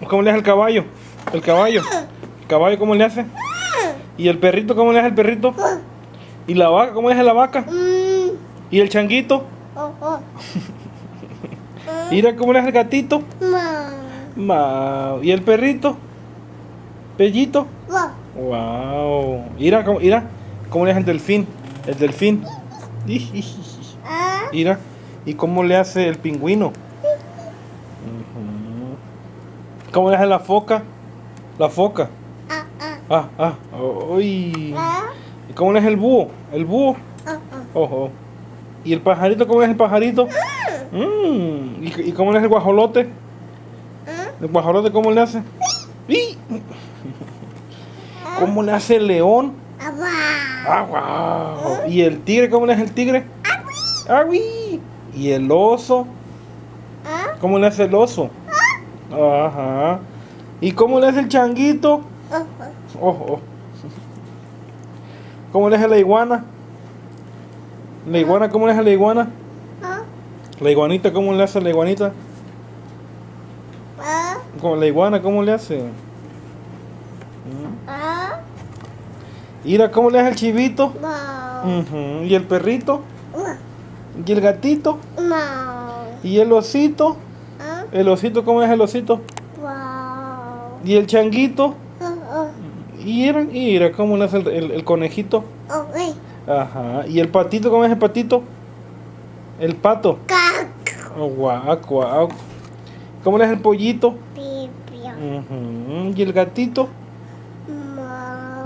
¿Cómo le hace el caballo? El caballo. ¿El caballo cómo le hace? ¿Y el perrito cómo le hace el perrito? ¿Y la vaca cómo le hace la vaca? ¿Y el changuito? Mira cómo le hace el gatito. ¿Y el perrito? ¿Pellito? Wow. Mira cómo le hace el delfín. El delfín. Mira. ¿Y cómo le hace el pingüino? ¿Cómo le hace la foca? La foca. Uy. ¿Y cómo le hace el búho? El búho. Ojo. ¿Y el pajarito cómo le hace el pajarito? ¿Y cómo le hace el guajolote? ¿El guajolote cómo le hace? ¿Cómo le hace el león? Wow. ¿Y el tigre cómo le hace el tigre? ¡Agui! ¿Y el oso? ¿Cómo le hace el oso? Ajá. ¿Y cómo le hace el changuito? Ojo. ¿Cómo le hace la iguana? ¿La iguana cómo le hace la iguana? ¿La iguanita cómo le hace la iguanita? ¿Con la iguana cómo le hace? Mira cómo le hace el chivito. ¿Y el perrito? ¿Y el gatito? ¿Y el osito? ¿El osito cómo es el osito? ¿Y el changuito? Mira cómo le hace el conejito. Ajá. ¿Y el patito cómo es el patito? El pato. Guau. ¿Cómo le hace el pollito? ¿Y el gatito?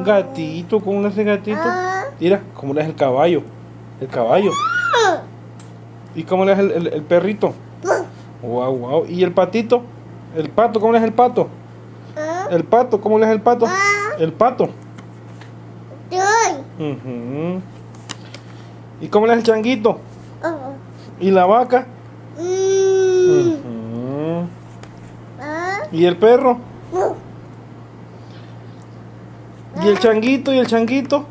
Gatito, ¿cómo le hace el gatito? Mira, ¿cómo le hace el caballo? El caballo. ¿Y cómo le hace el perrito? Wow. ¿Y el patito? El pato, ¿cómo le hace el pato? El pato, ¿cómo le hace el pato? El pato. ¿Y cómo le hace el changuito? ¿Y la vaca? ¿Y el perro? ¿Y el changuito?